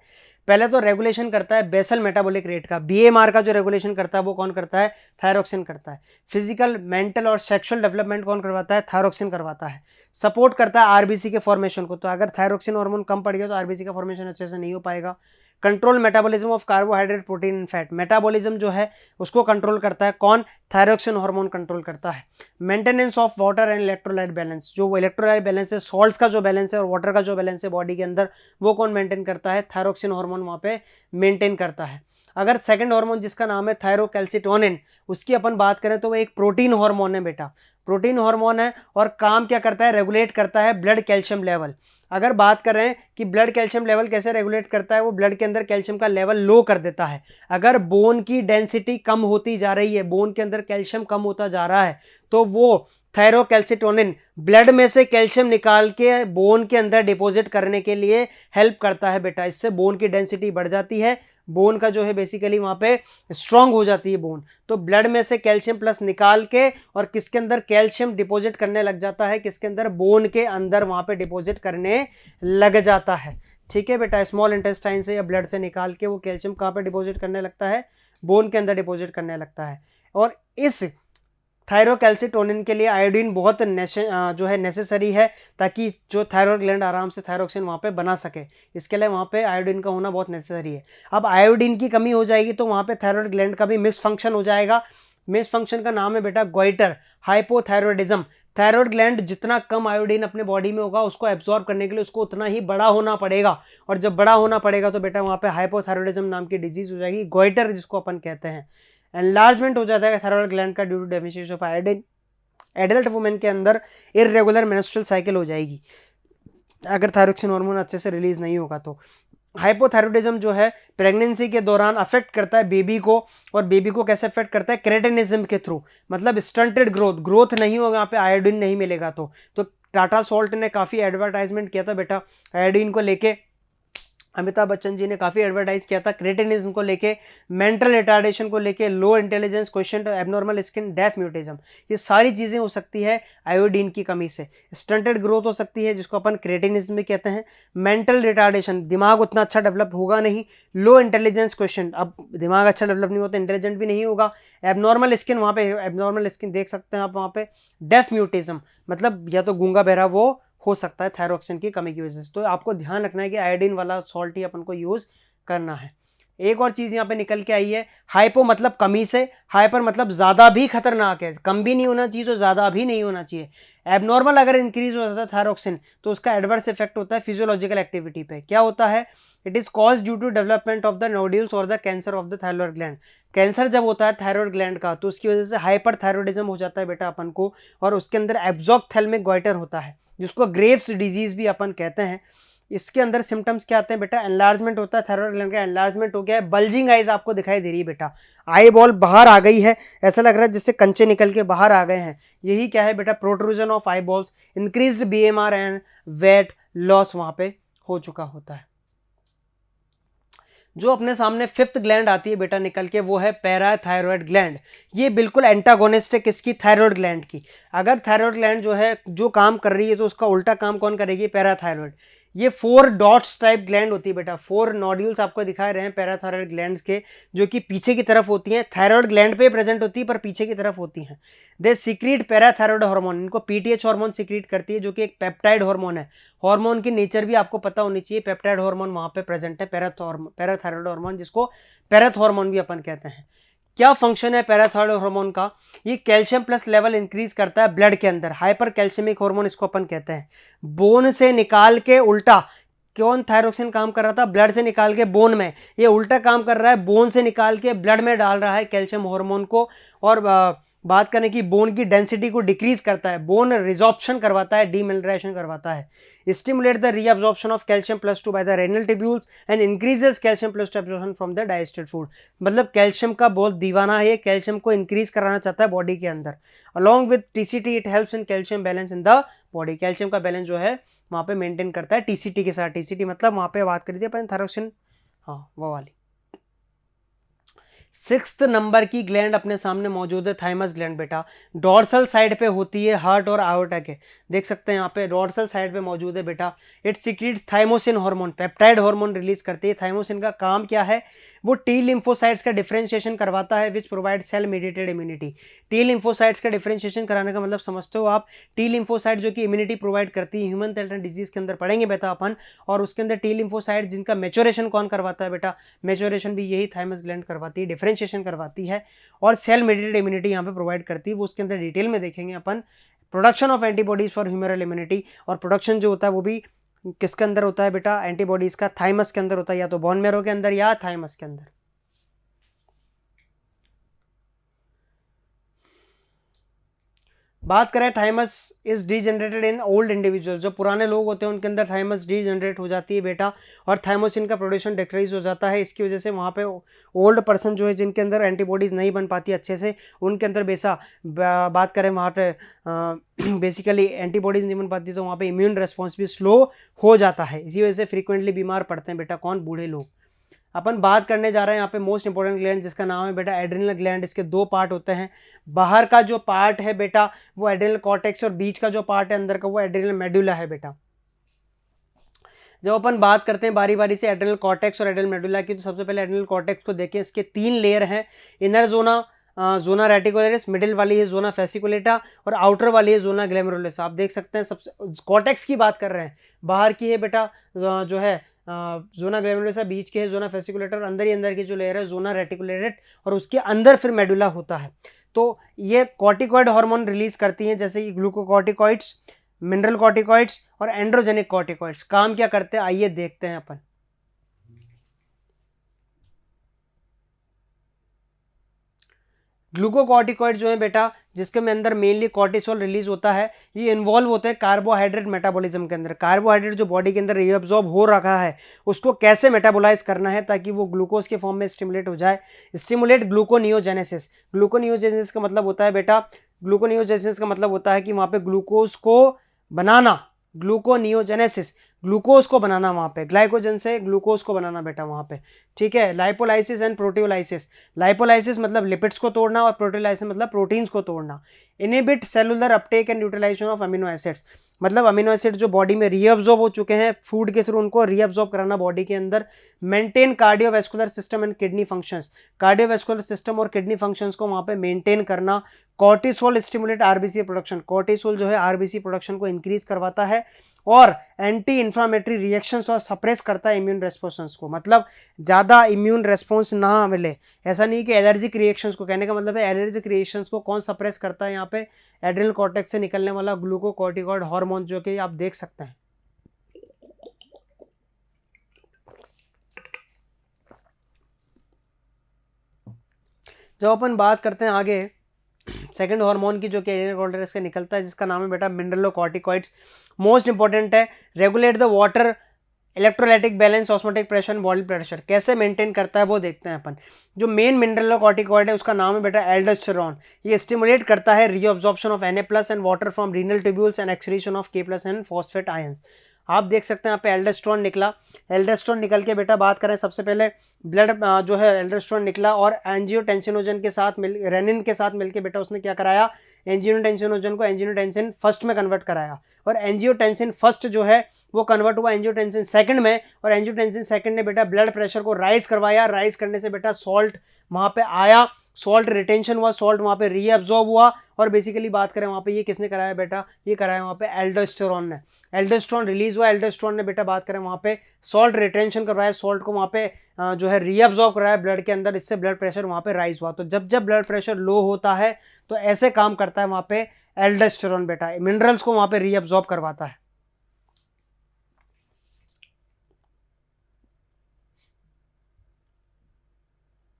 पहले तो रेगुलेशन करता है बेसल मेटाबॉलिक रेट का, BMR का जो रेगुलेशन करता है वो कौन करता है? थायरोक्सिन करता है। फिजिकल, मेंटल और सेक्सुअल डेवलपमेंट कौन करवाता है? थायरोक्सिन करवाता है। सपोर्ट करता है आरबीसी के फॉर्मेशन को, तो अगर थायरोक्सिन हार्मोन कम पड़ गया तो आरबीसी का फॉर्मेशन अच्छे से नहीं हो पाएगा। Control metabolism of carbohydrate, protein and fat, metabolism जो है उसको कंट्रोल करता है कौन? थायरोक्सिन हार्मोन कंट्रोल करता है। Maintenance of water and electrolyte balance, जो इलेक्ट्रोलाइट बैलेंस है, सॉल्ट्स का जो बैलेंस है और वाटर का जो बैलेंस है बॉडी के अंदर, वो कौन मेंटेन करता है? थायरोक्सिन हार्मोन वहाँ पे मेंटेन करता है। अगर सेकंड हार्मोन जिसका नाम है थायरोकैल्सिटोनिन, उसकी अपन बात करें तो वो एक प्रोटीन हार्मोन है बेटा, प्रोटीन हार्मोन है, और काम क्या करता है? रेगुलेट करता है ब्लड कैल्शियम लेवल। अगर बात करें कि ब्लड कैल्शियम लेवल कैसे रेगुलेट करता है, वो ब्लड के अंदर कैल्शियम का लेवल लो कर देता है। अगर बोन की डेंसिटी कम होती जा रही है, बोन के अंदर कैल्शियम कम होता जा रहा है, तो वो थायरोकैल्सिटोनिन ब्लड में से कैल्शियम निकाल के बोन के अंदर डिपॉजिट करने के लिए हेल्प करता है बेटा। इससे बोन की डेंसिटी बढ़ जाती है, बोन का जो है बेसिकली वहाँ पे स्ट्रांग हो जाती है बोन। तो ब्लड में से कैल्शियम प्लस निकाल के और किसके अंदर कैल्शियम डिपॉजिट करने लग जाता है? किसके अंदर? बोन के अंदर वहाँ पे डिपॉजिट करने लग जाता है, ठीक है बेटा। स्मॉल इंटेस्टाइन से या ब्लड से निकाल के वो कैल्शियम कहाँ पे डिपॉजिट करने लगता है? बोन के अंदर डिपॉजिट करने लगता है। और इस थायरोकैल्सिटोनिन के लिए आयोडीन बहुत जो है नेसेसरी है, ताकि जो थायराइड ग्लैंड आराम से थायरोक्सिन वहाँ पे बना सके। इसके लिए वहाँ पे आयोडीन का होना बहुत नेसेसरी है। अब आयोडीन की कमी हो जाएगी तो वहाँ पे थायराइड ग्लैंड का भी मिस फंक्शन हो जाएगा। मेस फंक्शन का नाम है बेटा गोइटर, हाइपोथायरॉयडिज्म। थायराइड ग्लैंड जितना कम आयोडीन अपने बॉडी में होगा उसको एब्जॉर्ब करने के लिए उसको उतना ही बड़ा होना पड़ेगा, और जब बड़ा होना पड़ेगा तो बेटा वहां पे हाइपोथायरॉयडिज्म नाम की डिजीज हो जाएगी, गोइटर जिसको अपन कहते हैं। एनलार्जमेंट हो जाता है थायराइड ग्लैंड का due to deficiency of iodine. Adult women के अंदर इरेगुलर मेंस्ट्रुअल साइकिल हो जाएगी अगर थायरोक्सिन हार्मोन अच्छे से रिलीज नहीं होगा तो। हाइपोथायरॉयडिज्म जो है प्रेगनेंसी के दौरान अफेक्ट करता है बेबी को, और बेबी को कैसे अफेक्ट करता है, क्रेटिनिज्म के थ्रू, मतलब स्टंटेड ग्रोथ नहीं होगा, यहाँ पे आयोडीन नहीं मिलेगा तो टाटा सॉल्ट ने काफी एडवर्टाइजमेंट किया था बेटा आयोडीन को लेके, अमिताभ बच्चन जी ने काफी एडवर्टाइज किया था क्रेटिनिज्म को लेके, मेंटल रिटार्डेशन को लेके, low intelligence question, abnormal skin, deaf mutism, ये सारी चीजें हो सकती है आयोडीन की कमी से। स्टंटेड ग्रोथ हो सकती है जिसको अपन क्रेटिनिज्म भी कहते हैं, मेंटल रिटार्डेशन, दिमाग उतना अच्छा डेवलप होगा नहीं, लो इंटेलिजेंस क्वेश्चन, अब दिमाग अच्छा डेवलप नहीं होता इंटेलिजेंट भी नहीं होगा, एबनॉर्मल स्किन, वहां पे एबनॉर्मल स्किन देख सकते हैं आप वहां पे, डेफ म्यूटेजम, मतलब या तो गूंगा बहरा वो हो सकता है थायरोक्सिन की कमी की वजह से। तो आपको ध्यान रखना है कि आयोडीन वाला सॉल्ट ही अपन को यूज करना है। एक और चीज यहाँ पे निकल के आई है, हाइपो मतलब कमी से, हाइपर मतलब ज्यादा भी खतरनाक है, कम भी नहीं होना चाहिए तो ज्यादा भी नहीं होना चाहिए। एबनॉर्मल अगर इंक्रीज हो जाता है थायरोक्सिन तो उसका एडवर्स इफेक्ट होता है फिजियोलॉजिकल एक्टिविटी पे। क्या होता है, it is cause due to development of the nodules और the cancer of the thyroid gland. Cancer जब होता है थायरॉयड ग्लैंड का तो उसकी वजह से हाइपर थायरॉयडिज्म हो जाता है बेटा अपन को, और उसके अंदर एब्जॉक्थेल्मिक गोइटर होता है जिसको ग्रेव्स डिजीज भी अपन कहते हैं। इसके अंदर सिम्टम्स क्या आते हैं बेटा, एनलार्जमेंट होता है थायरॉयड ग्लैंड का, एनलार्जमेंट हो गया है, बल्जिंग आइज आपको दिखाई दे रही है बेटा, आई बॉल बाहर आ गई है, ऐसा लग रहा है जिससे कंचे निकल के बाहर आ गए हैं, यही क्या है बेटा, protrusion of I balls, increased BMR and weight loss वहां पे हो चुका होता है। जो अपने सामने फिफ्थ ग्लैंड आती है बेटा निकल के वो है पैराथायरॉयड ग्लैंड। ये बिल्कुल एंटागोनिस्ट है किसकी, थायरॉयड ग्लैंड की। अगर थायरॉयड ग्लैंड जो है जो काम कर रही है तो उसका उल्टा काम कौन करेगी, पैराथायरॉयड। ये 4 डॉट्स टाइप ग्लैंड होती है बेटा, 4 नोड्यूल्स आपको दिखाए रहे हैं पैराथायरॉयड ग्लैंड्स के, जो कि पीछे की तरफ होती हैं, थायरॉयड ग्लैंड पे प्रेजेंट होती है पर पीछे की तरफ होती हैं। दे सीक्रेट पैराथायरॉयड हार्मोन, इनको पीटीएच हार्मोन सीक्रेट करती है जो कि एक पेप्टाइड हार्मोन है। हार्मोन की नेचर भी आपको पता होनी चाहिए, पेप्टाइड हार्मोन वहां पे प्रेजेंट है, पैराथायरॉयड हार्मोन जिसको पैराथ हार्मोन भी अपन कहते हैं। क्या फंक्शन है पैराथायरॉयड हार्मोन का, ये कैल्शियम प्लस लेवल इंक्रीज करता है ब्लड के अंदर, हाइपर कैल्शियमिक हार्मोन इसको अपन कहते हैं। बोन से निकाल के उल्टा, कौन थायरोक्सिन काम कर रहा था, ब्लड से निकाल के बोन में, ये उल्टा काम कर रहा है, बोन से निकाल के ब्लड में डाल रहा है कैल्शियम हार्मोन को, और बात करें कि बोन की डेंसिटी को डिक्रीज करता है, बोन रिजॉर्प्शन करवाता है, डीमिनरलाइजेशन करवाता है, stimulate the reabsorption of calcium plus 2 by the renal tubules and increases calcium plus 2 absorption from the digested food. मतलब कैल्शियम का बहुत दीवाना है, कैल्शियम को इंक्रीज कराना चाहता है बॉडी के अंदर। Along with TCT it helps in calcium balance in the body, calcium का बैलेंस जो है वहां पे मेंटेन करता है टीसीटी के साथ। टीसीटी मतलब वहां पे बात करी थी अपन थायरोक्सिन, हाँ वो वाली। 6th नंबर की ग्लैंड अपने सामने मौजूद है थाइमस ग्लैंड बेटा, डॉर्सल साइड पे होती है हार्ट और आयोटा के, देख सकते हैं यहाँ पे डॉर्सल साइड पे मौजूद है बेटा। It secrets thymosin hormone, peptide hormone release करती है। थाइमोसिन का काम क्या है, वो टी लिम्फोसाइट्स का डिफरेंशिएशन करवाता है which provide cell mediated immunity. T lymphocytes का डिफरेंशिएशन कराने का मतलब समझते हो आप, टी लिम्फोसाइट जो कि इम्यूनिटी प्रोवाइड करती है, ह्यूमन थैलेसेमिया डिजीज के अंदर पढ़ेंगे बेटा अपन, और उसके अंदर टी लिम्फोसाइट जिनका मेचोरेशन कौन करवाता है बेटा, मेचोरेशन भी यही थाइमस ग्लैंड करवाती है, डिफरेंशिएशन करवाती है, और सेल मेडिएटेड इम्यूनिटी यहाँ पे प्रोवाइड करती है। वो उसके अंदर डिटेल में देखेंगे अपन, production of antibodies for humoral immunity, और प्रोडक्शन जो होता है वो भी किसके अंदर होता है बेटा, एंटीबॉडीज का थाइमस के अंदर होता है, या तो बोन मैरो के अंदर या थाइमस के अंदर। बात करें thymus is degenerated in old individual, जो पुराने लोग होते हैं उनके अंदर थाइमस डीजनरेट हो जाती है बेटा, और थाइमोसिन का प्रोडक्शन डिक्रीज हो जाता है। इसकी वजह से वहाँ पे ओल्ड पर्सन जो है जिनके अंदर एंटीबॉडीज नहीं बन पाती अच्छे से, उनके अंदर बात करें वहाँ पे बेसिकली एंटीबॉडीज नहीं बन पाती तो वहाँ पे इम्यून रेस्पॉन्स भी स्लो हो जाता है, इसी वजह से फ्रीक्वेंटली बीमार पड़ते हैं बेटा कौन, बूढ़े लोग। अपन बात करने जा रहे हैं यहाँ पे मोस्ट इंपॉर्टेंट ग्लैंड जिसका नाम है बेटा एड्रिनल ग्लैंड। इसके 2 पार्ट होते हैं, बाहर का जो पार्ट है बेटा वो एड्रिनल कॉर्टेक्स, और बीच का जो पार्ट है अंदर का वो एड्रिनल मेडुला है बेटा। जब अपन बात करते हैं बारी बारी से एड्रिनल कॉर्टेक्स और एड्रिनल मेडुला की, तो सबसे पहले एड्रिनल कॉर्टेक्स को देखें। इसके 3 लेयर हैं, इनर जोना, जोना रेटिकुलरिस, मिडिल वाली है जोना फेसिकुलेटा, और आउटर वाली है जोना ग्लैमेरुलस। आप देख सकते हैं सबसे कॉर्टेक्स की बात कर रहे हैं, बाहर की है बेटा जो है जोना ग्लैमेरुलस, बीच के है जोना फेसिकुलेटर, अंदर ही अंदर की जो लेयर है जोना रेटिकुलेटेड, और उसके अंदर फिर मेडुला होता है। तो ये कॉर्टिकॉइड हार्मोन रिलीज करती हैं, जैसे कि ग्लूकोकॉर्टिकॉइड्स, मिनरल कॉर्टिकॉइड्स और एंड्रोजेनिक कॉर्टिकॉइड्स। काम क्या करते हैं आइए देखते हैं अपन। ग्लूकोकॉर्टिकॉइड जो है बेटा, जिसके में अंदर मेनली कॉर्टिसोल रिलीज होता है, ये इन्वॉल्व होते हैं कार्बोहाइड्रेट मेटाबॉलिज्म के अंदर। कार्बोहाइड्रेट जो बॉडी के अंदर रीअब्सॉर्ब हो रखा है उसको कैसे मेटाबोलाइज करना है ताकि वो ग्लूकोज के फॉर्म में स्टिमुलेट हो जाए। Stimulate gluconeogenesis. ग्लूकोनियोजेनेसिस का मतलब होता है बेटा, ग्लूकोनियोजेनेसिस का मतलब होता है कि वहां पे ग्लूकोज को बनाना, ग्लूकोनियोजेनेसिस, ग्लूकोज को बनाना, वहां पे ग्लाइकोजन से ग्लूकोज को बनाना बेटा वहां पे, ठीक है। Lipolysis and proteolysis. लाइपोलाइसिस मतलब लिपिड्स को तोड़ना और प्रोटियोलाइसिस मतलब प्रोटीन्स को तोड़ना। Inhibit cellular uptake and utilization of amino acids, मतलब अमीनो एसिड जो बॉडी में रीअब्सॉर्ब हो चुके हैं फूड के थ्रू, उनको रीअब्सॉर्ब कराना बॉडी के अंदर। Maintain cardiovascular system and kidney functions, cardiovascular system और किडनी फंक्शंस को वहां पे मेंटेन करना। Cortisol stimulate RBC production, cortisol जो है आरबीसी प्रोडक्शन को इंक्रीज करवाता है और एंटी इंफ्लामेटरी रिएक्शंस और सप्रेस करता है इम्यून रेस्पॉन्स को, मतलब ज़्यादा इम्यून रेस्पॉन्स ना मिले। ऐसा नहीं कि एलर्जिक रिएक्शंस को, कहने का मतलब है एलर्जिक रिएक्शंस को कौन सप्रेस करता है यहाँ पे, एड्रिनल कॉर्टेक्स से निकलने वाला ग्लूकोकॉर्टिकॉइड हार्मोन, जो कि आप देख सकते हैं। जब अपन बात करते हैं आगे सेकंड हार्मोन की, जो कि एड्रिनल कॉर्टेक्स से निकलता है, जिसका नाम है बेटा मिनरलोकॉर्टिकॉइड्स। मोस्ट इंपॉर्टेंट है, regulate the water electrolytic balance, osmotic pressure, body pressure कैसे मेंटेन करता है वो देखते हैं अपन। जो मेन मिनरलोकॉर्टिकॉइड है उसका नाम है बेटा एल्डोस्टेरोन। ये स्टिमुलेट करता है reabsorption of Na+ and water from renal tubules and excretion of K+ and phosphate ions. आप देख सकते हैं यहाँ पे एल्डोस्टेरोन निकला। एल्डोस्टेरोन निकल के बेटा बात करें, सबसे पहले ब्लड जो है एल्डोस्टेरोन निकला और एंजियोटेंसिनोजन के साथ रेनिन के साथ मिलके बेटा उसने क्या कराया, एंजियोटेंसिनोजन को एंजियोटेंसिन फर्स्ट में कन्वर्ट कराया, और एंजियोटेंसिन फर्स्ट जो है वो कन्वर्ट हुआ एंजियोटेंसिन सेकंड में, और एंजियोटेंसिन सेकंड ने बेटा ब्लड प्रेशर को राइज करवाया। राइज करने से बेटा सॉल्ट वहां पे आया, सॉल्ट रिटेंशन हुआ, सॉल्ट वहां पे रीअब्सॉर्ब हुआ, और बेसिकली बात करें वहां पे ये किसने कराया बेटा, ये कराया वहां पे एल्डोस्टेरोन ने। एल्डोस्टेरोन रिलीज हुआ, एल्डोस्टेरोन ने बेटा बात करें वहां पे सॉल्ट रिटेंशन करवाया, सॉल्ट को वहां पे जो है रीअब्सॉर्ब कराया ब्लड के अंदर, इससे ब्लड प्रेशर वहां पे राइज हुआ। तो जब जब ब्लड प्रेशर लो होता है तो ऐसे काम करता है वहां पे एल्डोस्टेरोन बेटा, मिनरल्स को वहां पे रीअब्सॉर्ब करवाता है।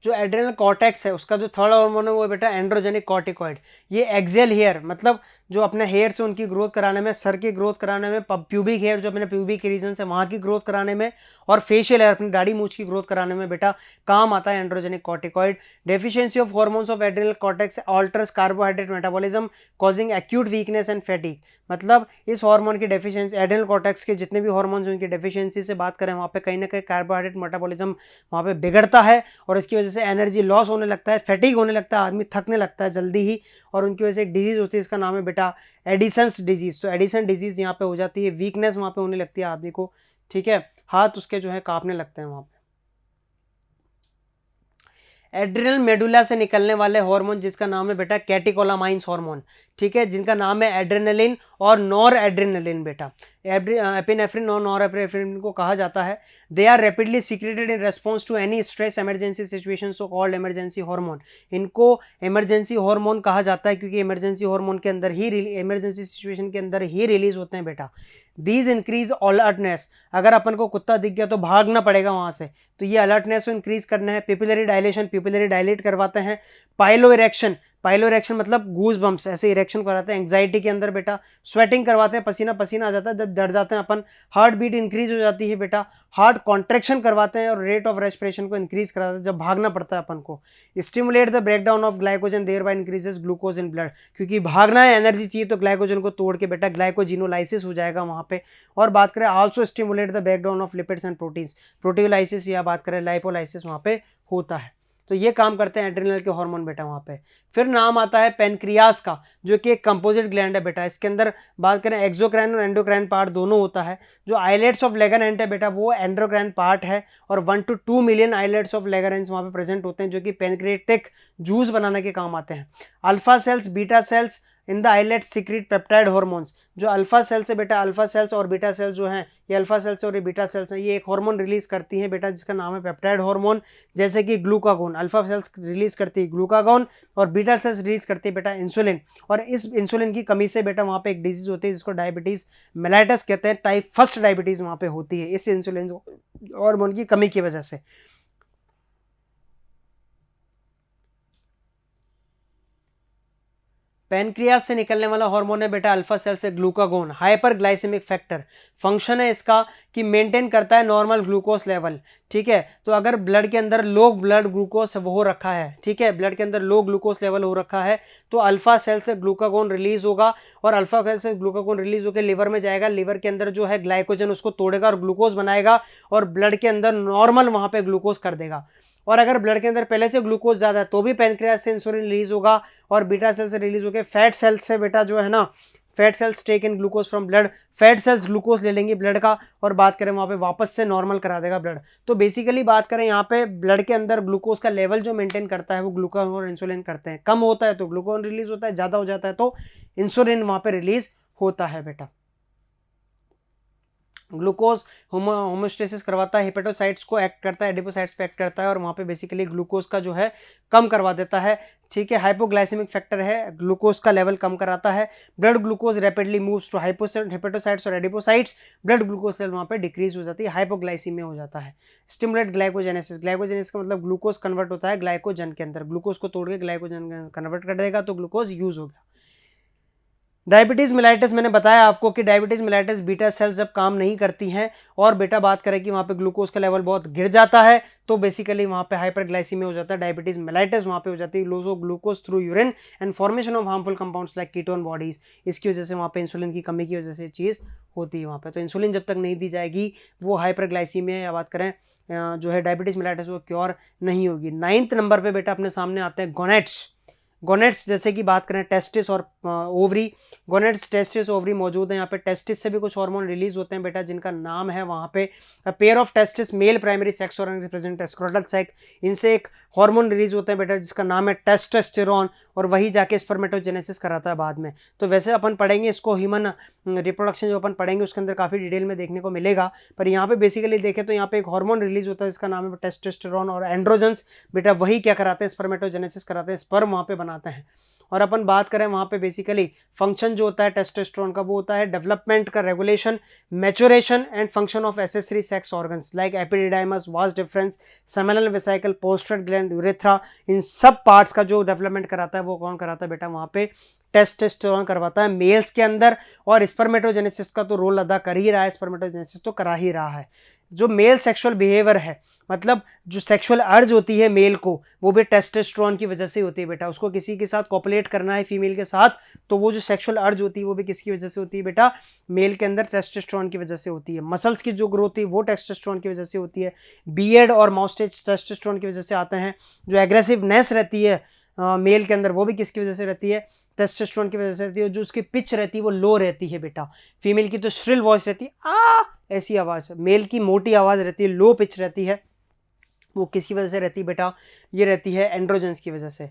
जो एड्रेनल कॉर्टेक्स है उसका जो थर्ड हार्मोन है वो बेटा एंड्रोजेनिक कॉर्टिकॉइड। ये एक्सेल हेयर, मतलब जो अपने हेयर से उनकी ग्रोथ कराने में, सर की ग्रोथ कराने में, प्यूबिक हेयर जो अपने प्यूबिक रीजन से वहाँ की ग्रोथ कराने में, और फेशियल हेयर अपनी दाढ़ी मूछ की ग्रोथ कराने में बेटा काम आता है androgenic corticoid. Deficiency of hormones of adrenal cortex alters carbohydrate metabolism causing acute weakness and fatigue. मतलब इस हार्मोन की डेफिशिएंसी, एड्रेनल कॉर्टेक्स के जितने भी हार्मोन्स उनकी डेफिशिएंसी से बात करें, वहाँ पे कहीं ना कहीं कार्बोहाइड्रेट मेटाबॉलिज्म वहाँ पे बिगड़ता है, और इसकी वजह से एनर्जी लॉस होने लगता है, फैटिग होने लगता है, आदमी थकने लगता है जल्दी ही, और उनकी वजह से एक डिजीज होती है, इसका नाम है बेटा एडिसन्स डिजीज। तो एडिसन डिजीज यहाँ पे हो जाती है, वीकनेस वहाँ पे होने लगती है आदमी को, ठीक है, हाथ उसके जो है कांपने लगते हैं वहाँ पे। एड्रिनल मेडुला से निकलने वाले हार्मोन जिसका नाम है बेटा कैटेकोलामाइंस हार्मोन, ठीक है, जिनका नाम है एड्रेनलिन और नॉर एड्रेनलिन बेटा, एपिनेफ्रिन और नॉर एपिनेफ्रिन को कहा जाता है। They are rapidly secreted in response to any stress emergency situation, so called emergency hormone. इनको इमरजेंसी हार्मोन कहा जाता है क्योंकि इमरजेंसी हार्मोन के अंदर ही, इमरजेंसी सिचुएशन के अंदर ही रिलीज होते हैं बेटा। दीज इंक्रीज अलर्टनेस, अगर अपन को कुत्ता दिख गया तो भागना पड़ेगा वहां से, तो ये अलर्टनेस को इंक्रीज करना है। पिपिलरी डायलेशन, पिपिलरी डायलेट करवाते हैं। पाइलो इरेक्शन, पाइलो इरेक्शन मतलब गूज बम्प्स, ऐसे इरेक्शन कराते हैं। एंग्जाइटी के अंदर बेटा स्वेटिंग करवाते हैं, पसीना पसीना आ जाता है जब डर जाते हैं अपन। हार्ट बीट इंक्रीज हो जाती है बेटा, हार्ट कॉन्ट्रेक्शन करवाते हैं, और रेट ऑफ रेस्पिरेशन को इंक्रीज कराते हैं जब भागना पड़ता है अपन को। Stimulate the breakdown of glycogen, thereby increases glucose in blood, क्योंकि भागना है, एनर्जी चाहिए, तो ग्लाइकोजन को तोड़ के बेटा ग्लाइकोजिनोलाइसिस हो जाएगा वहाँ पे। और बात करें also stimulate the breakdown of lipids and proteins, proteolysis या बात करें लाइपोलाइसिस वहाँ पे होता है। तो ये काम करते हैं एड्रिनल के हार्मोन बेटा वहाँ पे। फिर नाम आता है पेनक्रियास का, जो कि एक कंपोजिट ग्लैंड है बेटा। इसके अंदर बात करें एक्सोक्राइन और एंडोक्राइन पार्ट दोनों होता है। जो आइलेट्स ऑफ लेगरेंट है बेटा वो एंडोक्राइन पार्ट है, और 1 to 2 मिलियन आइलेट्स ऑफ लेगरेंट्स वहाँ पे प्रेजेंट होते हैं, जो कि पेनक्रिएटिक जूस बनाने के काम आते हैं। Alpha cells, beta cells in the islet secrete peptide hormones. जो अल्फा सेल्स है बेटा, अल्फा सेल्स और बीटा सेल्स जो हैं, ये अल्फा सेल्स और ये बीटा सेल्स हैं, ये एक हार्मोन रिलीज करती हैं बेटा जिसका नाम है पेप्टाइड हार्मोन। जैसे कि ग्लूकागोन, अल्फा सेल्स रिलीज करती है ग्लूकागोन और बीटा सेल्स रिलीज करती है बेटा इंसुलिन। और इस इंसुलिन की कमी से बेटा वहाँ पे एक डिजीज होती है जिसको डायबिटीज मेलाइटस कहते हैं। टाइप फर्स्ट डायबिटीज वहाँ पे होती है इस इंसुलिन हार्मोन की कमी की वजह से। पैनक्रियास से निकलने वाला हार्मोन है बेटा अल्फा सेल से glucagon, hyperglycaemic factor. Function है इसका कि मेंटेन करता है नॉर्मल ग्लूकोज लेवल। ठीक है, तो अगर ब्लड के अंदर लो ब्लड ग्लूकोज हो रखा है, ठीक है, ब्लड के अंदर लो ग्लूकोज लेवल हो रखा है, तो अल्फा सेल से ग्लूकागोन रिलीज होगा और अल्फा सेल से ग्लूकागोन रिलीज होकर लिवर में जाएगा। लिवर के अंदर जो है ग्लाइकोजन उसको तोड़ेगा और ग्लूकोज बनाएगा और ब्लड के अंदर नॉर्मल वहां पे ग्लूकोज कर देगा। और अगर ब्लड के अंदर पहले से ग्लूकोज ज्यादा है तो भी पैनक्रियास से इंसुलिन रिलीज होगा और बीटा सेल से रिलीज होकर फैट सेल से बेटा जो है ना, fat cells take in glucose from blood, fat cells glucose ले लेंगी ब्लड का और बात करें वहां पे वापस से नॉर्मल करा देगा ब्लड। तो बेसिकली बात करें यहाँ पे ब्लड के अंदर ग्लूकोज का लेवल जो मेंटेन करता है वो ग्लूकागोन और इंसुलिन करते हैं। कम होता है तो ग्लूकागोन रिलीज होता है, ज्यादा हो जाता है तो इंसुलिन वहां पे रिलीज होता है बेटा। ग्लूकोज होमोस्टेसिस करवाता है, हेपेटोसाइट्स को एक्ट करता है, एडिपोसाइट्स पे एक्ट करता है और वहाँ पे बेसिकली ग्लूकोज का जो है कम करवा देता है। ठीक है, हाइपोग्लाइसेमिक फैक्टर है, ग्लूकोज का लेवल कम कराता है। Blood glucose rapidly moves to hepatocytes और एडिपोसाइट्स, ब्लड ग्लूकोज लेवल वहाँ पे डिक्रीज हो जाती है, हाइपोग्लाइसीमिया हो जाता है। स्टिमुलेट ग्लाइकोजेनेसिस, ग्लाइकोजेनेसिस का मतलब ग्लूकोज कन्वर्ट होता है ग्लाइकोजन के अंदर, ग्लूकोज को तोड़ के ग्लाइकोजन कन्वर्ट कर देगा तो ग्लूकोज यूज हो गया। डायबिटीज मिलाइटिस, मैंने बताया आपको कि डायबिटीज मिलाइटिस बीटा सेल्स जब काम नहीं करती हैं और बेटा बात करें कि वहाँ पे ग्लूकोज का लेवल बहुत गिर जाता है तो बेसिकली वहाँ पे हाइपरग्लाइसीमिया हो जाता है, डायबिटीज मिलाइटिस वहाँ पे हो जाती है, loss of glucose through urine and formation of harmful compounds like ketone bodies. इसकी वजह से वहाँ पे इंसुलिन की कमी की वजह से चीज़ होती है वहाँ पे। तो इंसुलिन जब तक नहीं दी जाएगी वो हाइपरग्लाइसीमिया या बात करें जो है डायबिटीज मिलाइटिस वो क्योर नहीं होगी। 9th नंबर पर बेटा अपने सामने आते हैं गोनेट्स। गोनेट्स जैसे कि बात करें टेस्टिस और ओवरी, गोनेट्स टेस्टिस ओवरी मौजूद है। यहाँ पे टेस्टिस से भी कुछ हार्मोन रिलीज होते हैं बेटा जिनका नाम है वहाँ पे pair of testis male primary sex organ represent scrotal sac, इनसे एक हार्मोन रिलीज होते हैं बेटा जिसका नाम है टेस्टोस्टेरोन और वही जाके स्पर्मेटोजेनेसिस कराता है बाद में। तो वैसे अपन पढ़ेंगे इसको, ह्यूमन रिप्रोडक्शन जो अपन पढ़ेंगे उसके अंदर काफ़ी डिटेल में देखने को मिलेगा, पर यहाँ पे बेसिकली देखें तो यहाँ पे एक हार्मोन रिलीज होता है जिसका नाम है टेस्टोस्टेरोन और एंड्रोजन्स बेटा वही क्या कराते हैं, स्पर्मेटोजेनेसिस कराते हैं, स्पर्म वहाँ पे बनाते हैं। और अपन बात करें वहाँ पे बेसिकली फंक्शन जो होता है टेस्टोस्टेरोन का वो होता है डेवलपमेंट का, regulation, maturation and function of accessory sex organs like epididymis, vas deferens, seminal vesicle, पोस्ट्रेट ग्लैंड, यूरेथ्रा, इन सब पार्ट्स का जो डेवलपमेंट कराता है वो कौन कराता है बेटा, वहाँ पे टेस्टोस्टेरोन करवाता है मेल्स के अंदर। और स्पर्मेटोजेनेसिस का तो रोल अदा कर ही रहा है, स्पर्मेटोजेनेसिस तो करा ही रहा है। जो मेल सेक्सुअल बिहेवियर है, मतलब जो सेक्सुअल अर्ज होती है मेल को, वो भी टेस्टोस्टेरोन की वजह से होती है बेटा। उसको किसी के साथ कॉपुलेट करना है फीमेल के साथ तो वो जो सेक्सुअल अर्ज होती है वो भी किसकी वजह से होती है बेटा, मेल के अंदर टेस्टोस्टेरोन की वजह से होती है। मसल्स की जो ग्रोथ है वो टेस्टोस्टेरोन की वजह से होती है। बियर्ड और माउस्टेच टेस्टोस्टेरोन की वजह से आते हैं। जो एग्रेसिवनेस रहती है मेल के अंदर वो भी किसकी वजह से रहती है, टेस्टोस्टेरोन की वजह से रहती है। जो उसकी पिच रहती है वो लो रहती है बेटा। फीमेल की तो श्रिल वॉइस रहती है आ ऐसी आवाज, मेल की मोटी आवाज रहती है, लो पिच रहती है, वो किसकी वजह से रहती है बेटा, ये रहती है एंड्रोजेंस की वजह से।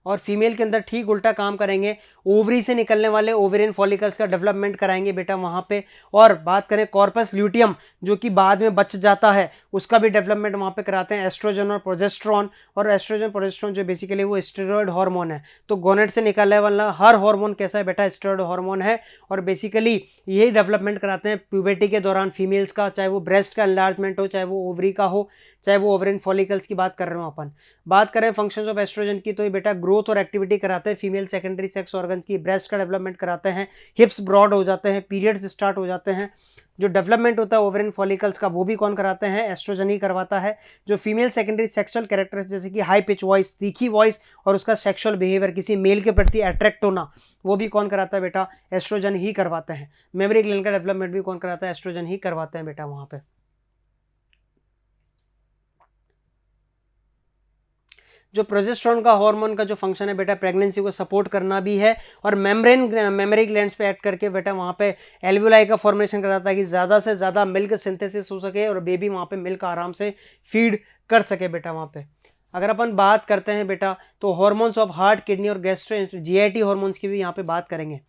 और फीमेल के अंदर ठीक उल्टा काम करेंगे, ओवरी से निकलने वाले ओवेरियन फॉलिकल्स का डेवलपमेंट कराएंगे बेटा वहाँ पे। और बात करें कॉर्पस ल्यूटियम जो कि बाद में बच जाता है उसका भी डेवलपमेंट वहाँ पे कराते हैं एस्ट्रोजन और प्रोजेस्ट्रॉन। और एस्ट्रोजन प्रोजेस्ट्रॉन जो बेसिकली वो स्टेरॉयड हार्मोन है। तो गोनेट से निकलने वाला हर हार्मोन कैसा है बेटा, स्टेरॉयड हार्मोन है। और बेसिकली यही डेवलपमेंट कराते हैं प्यूबर्टी के दौरान फीमेल्स का, चाहे वो ब्रेस्ट का एनलार्जमेंट हो, चाहे वो ओवरी का हो, चाहे वो ओवरियन फॉलिकल्स की बात कर रहे हो अपन। बात करें फंक्शंस ऑफ एस्ट्रोजन की तो ये बेटा ग्रोथ और एक्टिविटी कराते हैं फीमेल सेकेंडरी सेक्स ऑर्गन्स की, ब्रेस्ट का डेवलपमेंट कराते हैं, हिप्स ब्रॉड हो जाते हैं, पीरियड्स स्टार्ट हो जाते हैं। जो डेवलपमेंट होता है ओवरियन फॉलिकल्स का वो भी कौन कराते हैं, एस्ट्रोजन ही करवाता है। जो फीमेल सेकेंडरी सेक्सुअल कैरेक्टर्स जैसे कि हाई पिच वॉइस, तीखी वॉइस और उसका सेक्सुअल बिहेवियर, किसी मेल के प्रति अट्रैक्ट होना, वो भी कौन कराता है बेटा, एस्ट्रोजन ही करवाते हैं। मेमोरी ग्लैंड का डेवलपमेंट भी कौन कराता है, एस्ट्रोजन ही करवाते हैं बेटा वहां पे। जो प्रोजेस्टेरोन का हार्मोन का जो फंक्शन है बेटा प्रेगनेंसी को सपोर्ट करना भी है और मेमोरी ग्लैंड्स पे एक्ट करके बेटा वहाँ पे एल्वियोलाई का फॉर्मेशन कराता है कि ज़्यादा से ज़्यादा मिल्क सिंथेसिस हो सके और बेबी वहाँ पे मिल्क आराम से फीड कर सके बेटा वहाँ पे। अगर अपन बात करते हैं बेटा तो हॉर्मोन्स ऑफ हार्ट, किडनी और गैस्ट्रो जीआईटी हॉर्मोन्स की भी यहाँ पे बात करेंगे।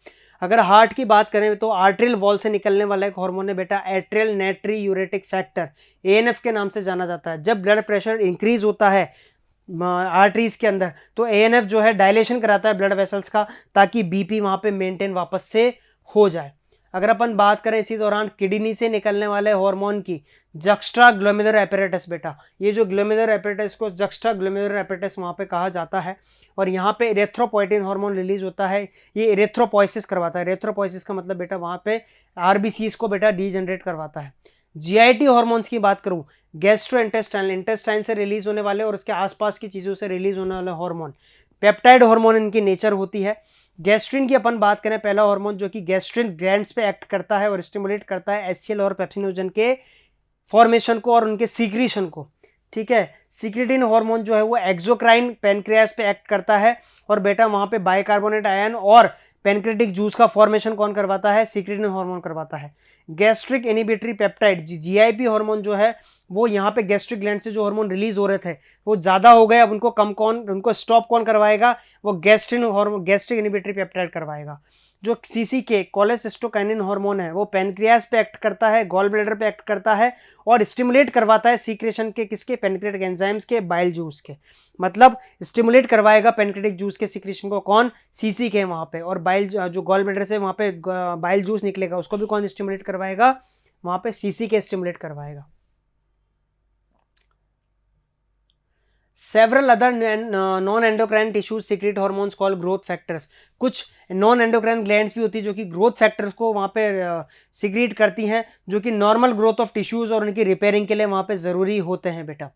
अगर हार्ट की बात करें तो आर्ट्रियल वॉल से निकलने वाला एक हार्मोन है बेटा एट्रियल नाइट्री यूरेटिक फैक्टर, एएनएफ के नाम से जाना जाता है। जब ब्लड प्रेशर इंक्रीज होता है आर्टरीज के अंदर तो एएनएफ जो है डायलेशन कराता है ब्लड वेसल्स का, ताकि बीपी वहां पे मेंटेन वापस से हो जाए। अगर अपन बात करें इसी दौरान किडनी से निकलने वाले हार्मोन की, जक्स्ट्रा ग्लोमेरुलर एपेरेटस बेटा, ये जो ग्लोमेरुलर एपेरेटस को जक्स्ट्रा ग्लोमेरुलर एपेरेटस वहां पे कहा जाता है, और यहाँ पे इरेथ्रोपोइटिन हार्मोन रिलीज होता है। ये इरेथ्रोपोइसिस करवाता है। इरेथ्रोपोइसिस का मतलब बेटा वहां पे आरबीसीज को बेटा डीजनरेट करवाता है। जीआईटी हार्मोन्स की बात करूं, गैस्ट्रो इंटेस्टाइन से रिलीज होने वाले और उसके आसपास की चीजों से रिलीज होने वाले हार्मोन, पेप्टाइड हार्मोन इनकी नेचर होती है। गैस्ट्रिन की अपन बात करें, पहला हार्मोन जो कि गैस्ट्रिन ग्लैंड्स पे एक्ट करता है और स्टिमुलेट करता है एचसीएल और पेप्सिनोजन के फॉर्मेशन को और उनके सीक्रेशन को, ठीक है। सीक्रेटिन हार्मोन जो है वो एक्सोक्राइन पेनक्रियास पे एक्ट करता है और बेटा वहां पे बाइकार्बोनेट आयन और पेनक्रेटिक जूस का फॉर्मेशन कौन करवाता है? सीक्रेटिन हार्मोन करवाता है। Gastric inhibitory peptide GIP hormone जो है वो यहाँ पे गैस्ट्रिक ग्लैंड से जो हार्मोन रिलीज हो रहे थे वो ज्यादा हो गए, अब उनको स्टॉप कौन करवाएगा? वो gastrin hormone, gastric inhibitory peptide करवाएगा। जो सीसीके कोलेसिस्टोकाइनिन हार्मोन है वो पेनक्रियास पे एक्ट करता है, गॉल ब्लैडर पे एक्ट करता है और स्टिमुलेट करवाता है सीक्रेशन के, किसके? पेनक्रियाटिक एंजाइम्स के, बाइल जूस के। मतलब स्टिमुलेट करवाएगा पेनक्रियाटिक जूस के सीक्रेशन को कौन? सीसीके वहां पे। और बाइल जो गॉल ब्लैडर से वहां पे बाइल जूस निकलेगा उसको भी कौन स्टिमुलेट करवाएगा? वहां पे सीसीके स्टिमुलेट करवाएगा। Several other non endocrine tissues secret hormones called growth factors. कुछ नॉन एंडोक्राइन ग्लैंड्स भी होती है जो कि ग्रोथ फैक्टर्स को वहां पे सीक्रेट करती हैं, जो कि नॉर्मल ग्रोथ ऑफ टिश्यूज और उनकी रिपेयरिंग के लिए वहां पे जरूरी होते हैं बेटा,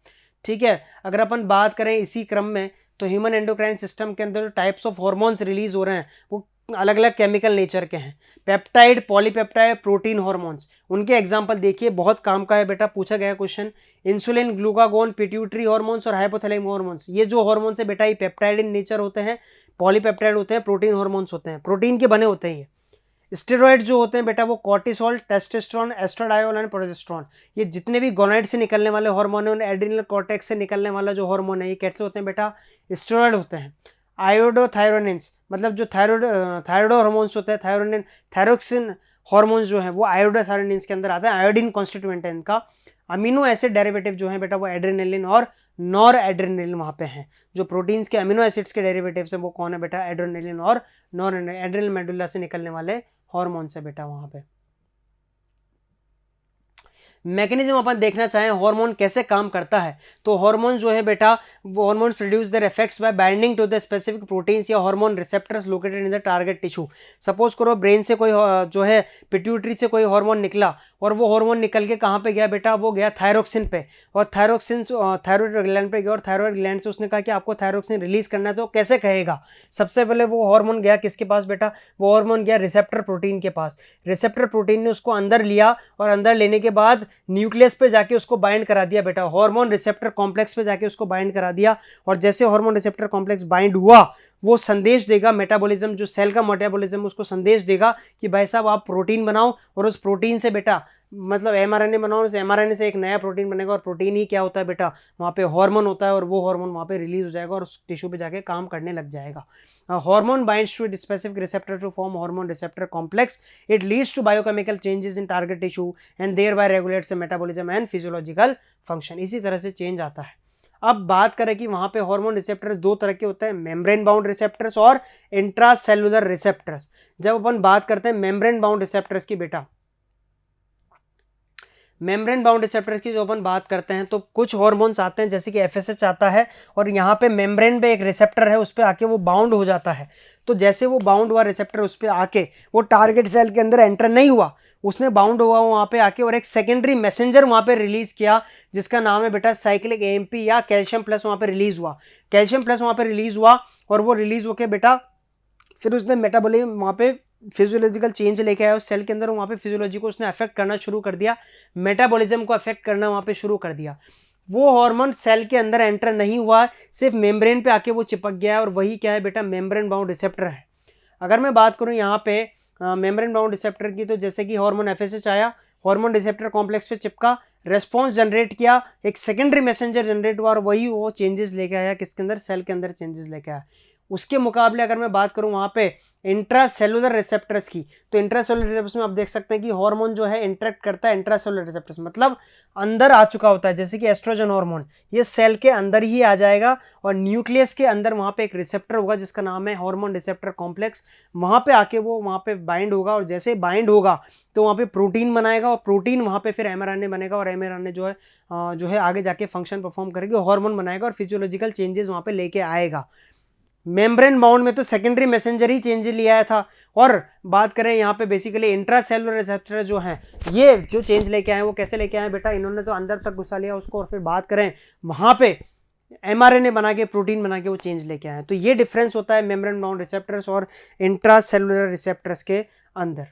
ठीक है। अगर अपन बात करें इसी क्रम में तो ह्यूमन एंडोक्राइन सिस्टम के अंदर जो टाइप्स ऑफ हॉर्मोन्स रिलीज हो रहे हैं वो अलग अलग केमिकल नेचर के हैं। पेप्टाइड, पॉलीपेप्टाइड, प्रोटीन हॉर्मोन्स, उनके एग्जांपल देखिए, बहुत काम का है बेटा, पूछा गया question. Insulin, glucagon, pituitary hormones और हाइपोथैलेमस हॉर्मोन्स, ये जो हॉर्मोन्स है बेटा ये पेप्टाइड इन नेचर होते हैं, पॉलीपेप्टाइड होते हैं, प्रोटीन हॉर्मोन्स होते हैं, प्रोटीन के बने होते हैं ये। स्टेरॉइड जो होते हैं बेटा वो cortisol, testosterone, estradiol and progesterone, ये जितने भी गोनाइड से निकलने वाले हार्मोन है, एड्रिनल कॉर्टेक्स से निकलने वाला जो हार्मोन है ये कैसे होते हैं बेटा? स्टेरॉइड होते हैं। आयोडोथायरोनिन्स, मतलब जो थायरोइड हार्मोन्स होते हैं, थायरोनिन, थायरोक्सिन हार्मोन्स जो है वो आयोडोथायरोनिन्स के अंदर आता है, आयोडीन कॉन्स्टिट्यूएंट है इनका। अमीनो एसिड डेरिवेटिव जो है बेटा वो एड्रेनलिन और नॉर एड्रेनलिन वहां पे हैं। जो प्रोटीन्स के अमीनो एसिड्स के डेरिवेटिव्स हैं वो कौन है बेटा? एड्रेनलिन और नॉर एड्रेनल मेडुला से निकलने वाले हॉर्मोन्स है बेटा वहां पे। मैकेनिज्म अपन देखना चाहें हार्मोन कैसे काम करता है तो हार्मोन जो है बेटा वो hormone produce their effects by binding to the specific proteins या hormone receptors located in the target tissue. Suppose करो ब्रेन से कोई जो है पिट्यूटरी से कोई हार्मोन निकला और वो हार्मोन निकल के कहाँ पे गया बेटा? वो गया थायरोक्सिन पे, और थायरोक्सिन थायराइड ग्लैंड पे गया और थायराइड ग्लैंड से उसने कहा कि आपको थायरोक्सिन रिलीज करना है, तो कैसे कहेगा? सबसे पहले वो हार्मोन गया किसके पास बेटा? वो हार्मोन गया रिसेप्टर प्रोटीन के पास। रिसेप्टर प्रोटीन ने उसको अंदर लिया और अंदर लेने के बाद न्यूक्लियस पे जाके उसको बाइंड करा दिया बेटा, हार्मोन रिसेप्टर कॉम्प्लेक्स पे जाके उसको बाइंड करा दिया। और जैसे हार्मोन रिसेप्टर कॉम्प्लेक्स बाइंड हुआ वो संदेश देगा, मेटाबॉलिज्म जो सेल का मेटाबॉलिज्म उसको संदेश देगा कि भाई साहब आप प्रोटीन बनाओ, और उस प्रोटीन से बेटा मतलब एमआरएनए बनाओ, उस एमआरएनए से एक नया प्रोटीन बनेगा और प्रोटीन ही क्या होता है बेटा? वहाँ पे हार्मोन होता है और वो हार्मोन वहाँ पे रिलीज हो जाएगा और उस टिश्यू पे जाके काम करने लग जाएगा। Hormone binds to specific receptor to form hormone receptor complex, it leads to biochemical changes in target tissue and thereby regulates metabolism and physiological function. इसी तरह से चेंज आता है। अब बात करें कि वहां पे हार्मोन रिसेप्टर्स दो तरह के होते हैं, मेम्ब्रेन बाउंड रिसेप्टर्स और इंट्रासेलुलर रिसेप्टर्स। जब अपन बात करते हैं मेम्ब्रेन बाउंड रिसेप्टर्स की बेटा, मेम्ब्रेन बाउंड रिसेप्टर्स की जो अपन बात करते हैं तो कुछ हार्मोन्स आते हैं जैसे कि एफएसएच आता है और यहाँ पे मेम्ब्रेन पे एक रिसेप्टर है उस पर आके वो बाउंड हो जाता है। तो जैसे वो बाउंड हुआ रिसेप्टर उस पर आके वो टारगेट सेल के अंदर एंटर नहीं हुआ, उसने बाउंड हुआ वहां पे आके और एक सेकेंडरी मैसेंजर वहां पे रिलीज किया जिसका नाम है बेटा साइक्लिक एएमपी या कैल्शियम प्लस वहां पे रिलीज हुआ। कैल्शियम प्लस वहां पे रिलीज हुआ और वो रिलीज होके बेटा फिर उसने मेटाबॉलिज्म वहां पे फिजियोलॉजिकल चेंज लेके आया उस सेल के अंदर, वहां पे फिजियोलॉजी को उसने अफेक्ट करना शुरू कर दिया, मेटाबॉलिज्म को अफेक्ट करना वहां पे शुरू कर दिया। वो हार्मोन सेल के अंदर एंटर नहीं हुआ, सिर्फ मेम्ब्रेन पे आके वो चिपक गया है और वही क्या है बेटा? मेम्ब्रेन बाउंड रिसेप्टर है। अगर मैं बात करूं यहाँ पे मेम्ब्रेन बाउंड रिसेप्टर की तो जैसे कि हार्मोन एफएसएच आया, हार्मोन रिसेप्टर कॉम्प्लेक्स पे चिपका, रेस्पॉन्स जनरेट किया, एक सेकेंडरी मैसेंजर जनरेट हुआ और वही वो चेंजेस लेके आया किसके अंदर, सेल के अंदर चेंजेस लेके आया। उसके मुकाबले अगर मैं बात करूं वहां पे इंट्रासेलुलर रिसेप्टर्स की, तो इंट्रासेलुलर रिसेप्टर्स में आप देख सकते हैं कि हार्मोन जो है इंटरेक्ट करता है इंट्रासेलुलर रिसेप्टर्स, मतलब अंदर आ चुका होता है। जैसे कि एस्ट्रोजन हार्मोन ये सेल के अंदर ही आ जाएगा और न्यूक्लियस के अंदर वहां पे एक रिसेप्टर होगा जिसका नाम है हार्मोन रिसेप्टर कॉम्प्लेक्स, वहां पे आके वो वहां पे बाइंड होगा और जैसे बाइंड होगा तो वहां पे प्रोटीन बनाएगा और प्रोटीन वहां पे फिर एमआरएनए बनेगा और एमआरएनए जो है आगे जाके फंक्शन परफॉर्म करेगी, हार्मोन बनाएगा और फिजियोलॉजिकल चेंजेस वहां पे लेके आएगा। मेम्ब्रेन बाउंड में तो सेकेंडरी मैसेंजर ही चेंज लिया था। और बात करें यहाँ पे बेसिकली इंट्रासेलुलर रिसेप्टर जो हैं, ये जो चेंज लेके आए वो कैसे लेके आए बेटा, इन्होंने तो अंदर तक घुसा लिया उसको और फिर बात करें वहां पे एमआरएनए बना के प्रोटीन बना के वो चेंज लेके आए। तो ये डिफरेंस होता है मेम्ब्रेन बाउंड रिसेप्टर्स और इंट्रासेलुलर रिसेप्टर्स के अंदर।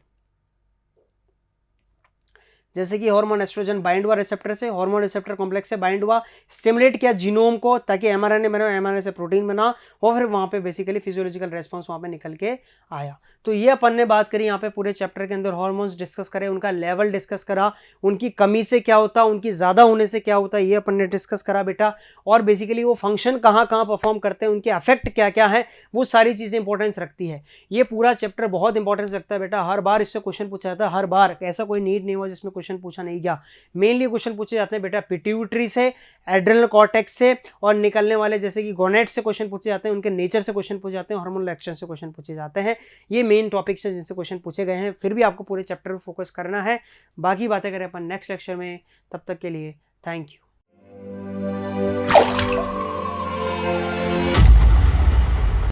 जैसे कि हार्मोन एस्ट्रोजन बाइंड हुआ रिसेप्टर से, हार्मोन रिसेप्टर कॉम्प्लेक्स से बाइंड हुआ, स्टिमुलेट किया जीनोम को ताकि एमआरएनए बना, एमआरएनए से प्रोटीन बना और फिर वहां पे बेसिकली फिजियोलॉजिकल रेस्पॉन्स वहां पे निकल के आया। तो ये अपन ने बात करी यहाँ पे पूरे चैप्टर के अंदर, हार्मोन्स डिस्कस करे, उनका लेवल डिस्कस करा, उनकी कमी से क्या होता, उनकी ज्यादा होने से क्या होता, ये अपन ने डिस्कस करा बेटा। और बेसिकली वो फंक्शन कहाँ कहाँ परफॉर्म करते हैं, उनके अफेक्ट क्या क्या है, वो सारी चीजें इंपॉर्टेंस रखती है। ये पूरा चैप्टर बहुत इंपॉर्टेंस रखता है बेटा, हर बार इससे क्वेश्चन पूछा जाता है, हर बार, ऐसा कोई नीड नहीं हुआ जिसमें क्वेश्चन पूछा नहीं गया। मेनली क्वेश्चन पूछे जाते हैं बेटा पिट्यूटरी से, एड्रेनल कॉर्टेक्स से और निकलने वाले जैसे कि गोनेट से क्वेश्चन पूछे जाते हैं, उनके नेचर से क्वेश्चन पूछे जाते हैं, हार्मोनल एक्शन से क्वेश्चन पूछे जाते हैं। ये मेन टॉपिक्स हैं जिनसे क्वेश्चन पूछे गए हैं। फिर भी आपको पूरे चैप्टर पर फोकस करना है, बाकी बातें करें अपन नेक्स्ट लेक्चर में। तब तक के लिए थैंक यू।